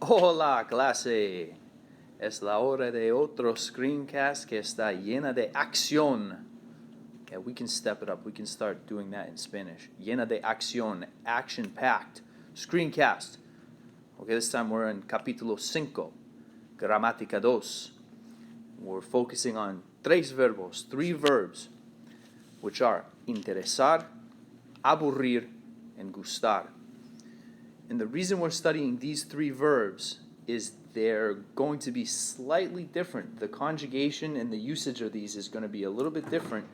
Hola, clase. Es la hora de otro screencast que está llena de acción. Yeah, we can step it up. We can start doing that in Spanish. Llena de acción, action-packed. Screencast. Okay, this time we're in capítulo 5, gramática 2. We're focusing on tres verbos, three verbs, which are interesar, aburrir, and gustar. And the reason we're studying these three verbs is they're going to be slightly different. The conjugation and the usage of these is going to be a little bit different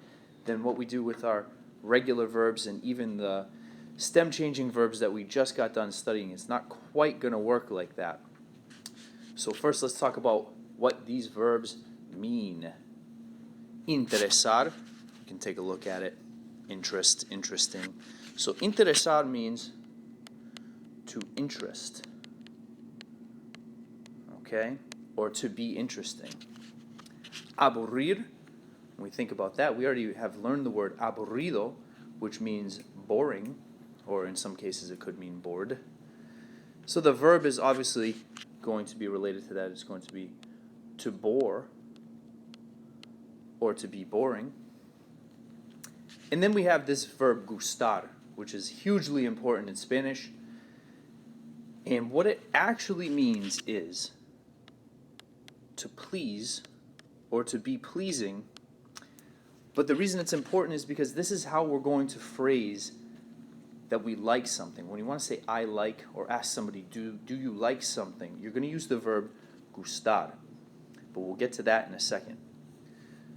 than what we do with our regular verbs and even the stem changing verbs that we just got done studying. It's not quite going to work like that. So first let's talk about what these verbs mean. Interesar, you can take a look at it. Interest, interesting. So interesar means to interest, okay, or to be interesting. Aburrir, when we think about that, we already have learned the word aburrido, which means boring, or in some cases it could mean bored. So the verb is obviously going to be related to that. It's going to be to bore, or to be boring. And then we have this verb gustar, which is hugely important in Spanish. And what it actually means is to please or to be pleasing. But the reason it's important is because this is how we're going to phrase that we like something. When you want to say I like or ask somebody, do you like something? You're going to use the verb gustar. But we'll get to that in a second.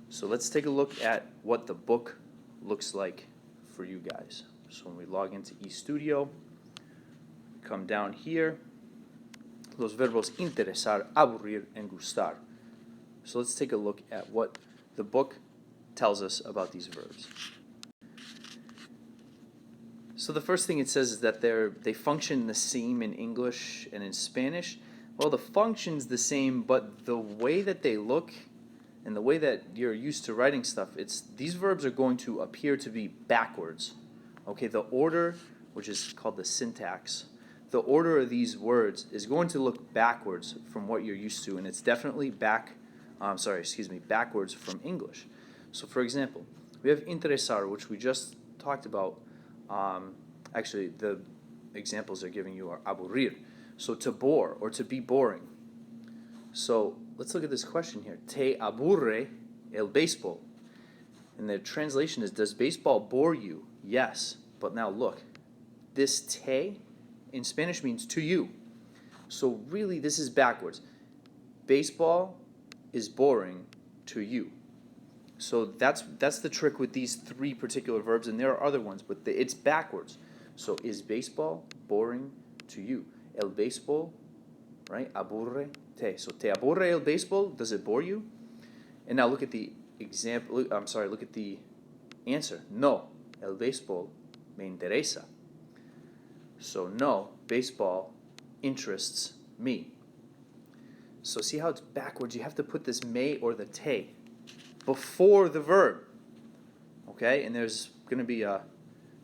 So let's take a look at what the book looks like for you guys. So when we log into eStudio, come down here, los verbos interesar, aburrir, and gustar. So let's take a look at what the book tells us about these verbs. So the first thing it says is that they function the same in English and in Spanish. Well, the function's the same, but the way that they look and the way that you're used to writing stuff, these verbs are going to appear to be backwards. Okay, the order, which is called the syntax, the order of these words is going to look backwards from what you're used to, and it's definitely backwards from English. So for example, we have interesar, which we just talked about. Actually, the examples they're giving you are aburrir. So to bore or to be boring. So let's look at this question here. Te aburre el béisbol. And the translation is, does baseball bore you? Yes. But now look, this te in Spanish means to you. So really this is backwards. Baseball is boring to you. So that's the trick with these three particular verbs, and there are other ones, but it's backwards. So is baseball boring to you? El béisbol, right? Aburre te. So te aburre el béisbol, does it bore you? And now look at the example, look at the answer. No, el béisbol me interesa. So no, baseball interests me. So see how it's backwards? You have to put this me or the te before the verb. Okay? And there's going to be a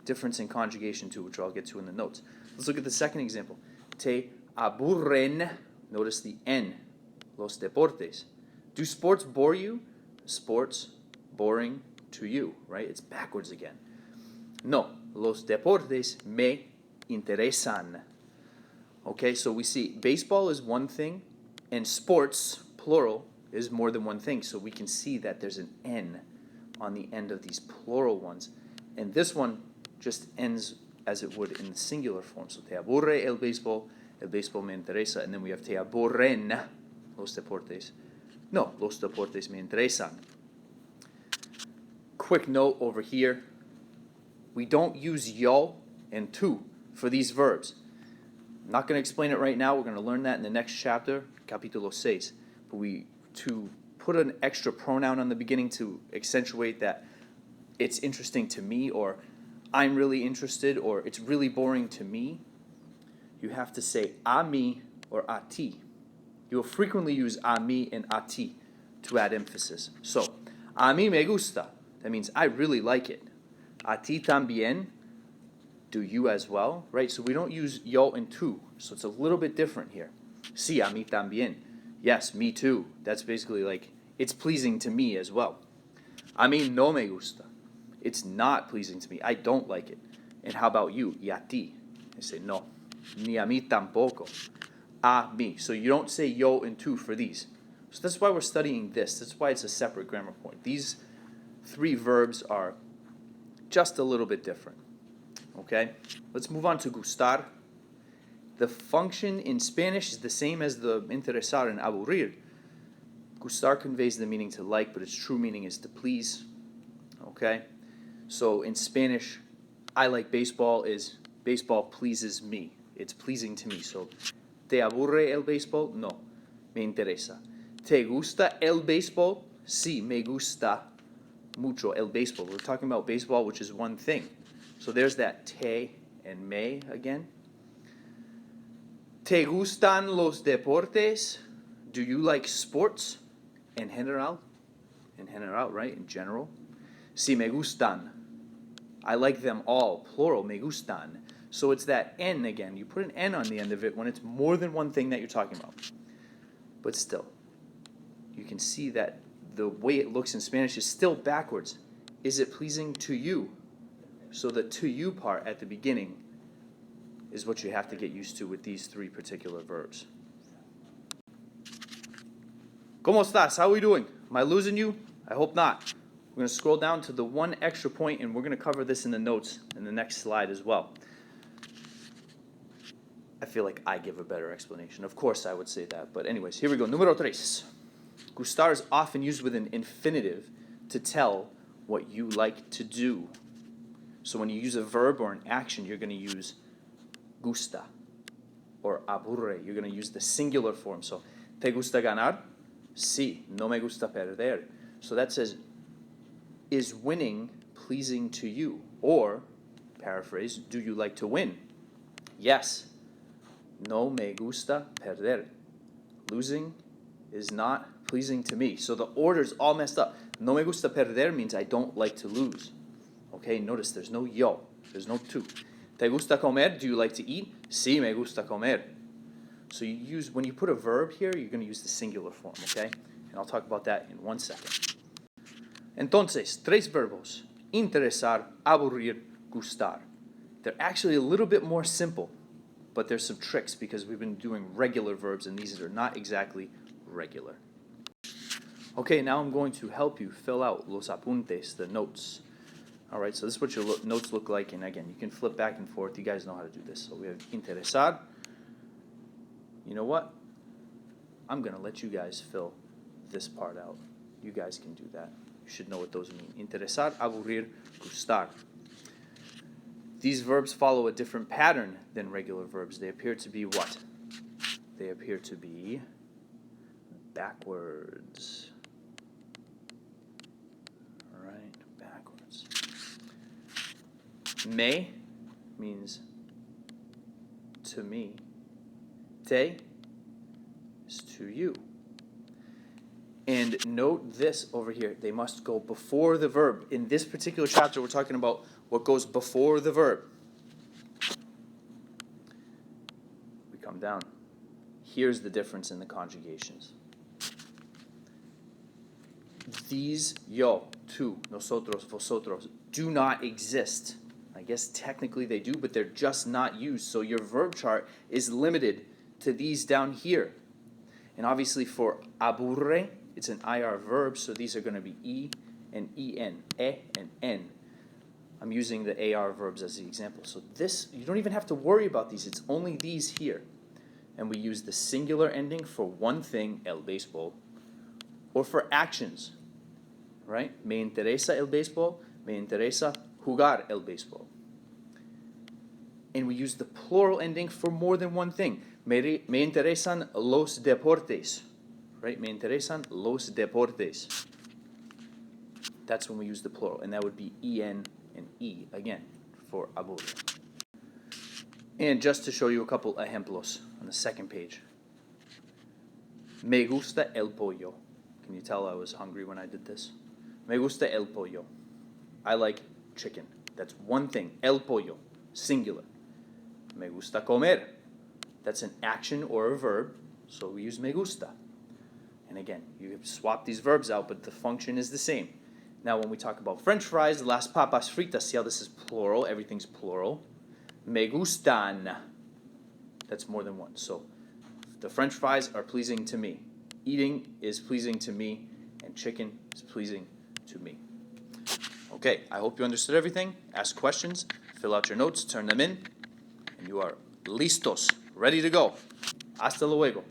difference in conjugation too, which I'll get to in the notes. Let's look at the second example. Te aburren, notice the N, los deportes. Do sports bore you? Sports boring to you, right? It's backwards again. No, los deportes me interesan. Okay, so we see baseball is one thing, and sports, plural, is more than one thing. So we can see that there's an N on the end of these plural ones. And this one just ends as it would in the singular form. So te aburre el béisbol me interesa. And then we have te aburren los deportes. No, los deportes me interesan. Quick note over here. We don't use yo and tu for these verbs. I'm not going to explain it right now. We're going to learn that in the next chapter, capítulo 6. But to put an extra pronoun on the beginning to accentuate that it's interesting to me, or I'm really interested, or it's really boring to me, you have to say a mí or a ti. You will frequently use a mí and a ti to add emphasis. So, a mí me gusta. That means I really like it. A ti también. Do you as well, right? So we don't use yo and tu, so it's a little bit different here. Sí, a mí también. Yes, me too. That's basically like, it's pleasing to me as well. A mí no me gusta. It's not pleasing to me. I don't like it. And how about you? Y a ti? I say no. Ni a mí tampoco. A mí. So you don't say yo and tú for these. So that's why we're studying this. That's why it's a separate grammar point. These three verbs are just a little bit different. Okay? Let's move on to gustar. The function in Spanish is the same as the interesar and aburrir. Gustar conveys the meaning to like, but its true meaning is to please. Okay? So in Spanish, I like baseball is baseball pleases me. It's pleasing to me. So, ¿te aburre el béisbol? No, me interesa. ¿Te gusta el béisbol? Sí, me gusta mucho el béisbol. We're talking about baseball, which is one thing. So there's that te and me again. ¿Te gustan los deportes? Do you like sports? En general. En general, right? In general. Sí, me gustan. I like them all. Plural, me gustan. So it's that N again. You put an N on the end of it when it's more than one thing that you're talking about. But still, you can see that the way it looks in Spanish is still backwards. Is it pleasing to you? So the to you part at the beginning is what you have to get used to with these three particular verbs. ¿Cómo estás? How are we doing? Am I losing you? I hope not. We're going to scroll down to the one extra point, and we're going to cover this in the notes in the next slide as well. I feel like I give a better explanation. Of course I would say that. But anyways, here we go. Número tres. Gustar is often used with an infinitive to tell what you like to do. So when you use a verb or an action, you're going to use gusta or aburre. You're going to use the singular form. So, ¿te gusta ganar? Sí, no me gusta perder. So that says, is winning pleasing to you? Or, paraphrase, do you like to win? Yes. No me gusta perder. Losing is not pleasing to me. So the order's all messed up. No me gusta perder means I don't like to lose. Okay, notice there's no yo. There's no tú. ¿Te gusta comer? Do you like to eat? Sí, me gusta comer. So you use, when you put a verb here, you're going to use the singular form, okay? And I'll talk about that in 1 second. Entonces, tres verbos. Interesar, aburrir, gustar. They're actually a little bit more simple, but there's some tricks because we've been doing regular verbs and these are not exactly regular. Okay, now I'm going to help you fill out los apuntes, the notes. All right, so this is what your notes look like, and again, you can flip back and forth. You guys know how to do this. So we have interesar. You know what? I'm going to let you guys fill this part out. You guys can do that. You should know what those mean. Interesar, aburrir, gustar. These verbs follow a different pattern than regular verbs. They appear to be what? They appear to be backwards. All right, backwards. Me means to me. Te is to you. And note this over here. They must go before the verb. In this particular chapter, we're talking about what goes before the verb. We come down. Here's the difference in the conjugations. These yo, tú, nosotros, vosotros do not exist. I guess technically they do, but they're just not used. So your verb chart is limited to these down here. And obviously for aburre, it's an IR verb, so these are going to be E and EN, and N. I'm using the AR verbs as the example. So this, you don't even have to worry about these. It's only these here. And we use the singular ending for one thing, el béisbol, or for actions, right? Me interesa el béisbol, me interesa jugar el béisbol. And we use the plural ending for more than one thing. Me interesan los deportes, right? Me interesan los deportes. That's when we use the plural, and that would be EN and E again for aburre. And just to show you a couple ejemplos on the second page. Me gusta el pollo. Can you tell I was hungry when I did this? Me gusta el pollo. I like chicken. That's one thing. El pollo, singular. Me gusta comer. That's an action or a verb. So we use me gusta. And again, you swap these verbs out, but the function is the same. Now, when we talk about French fries, las papas fritas, see how this is plural? Everything's plural. Me gustan. That's more than one. So the French fries are pleasing to me. Eating is pleasing to me, and chicken is pleasing to me. Okay, I hope you understood everything. Ask questions, fill out your notes, turn them in, and you are listos, ready to go. Hasta luego.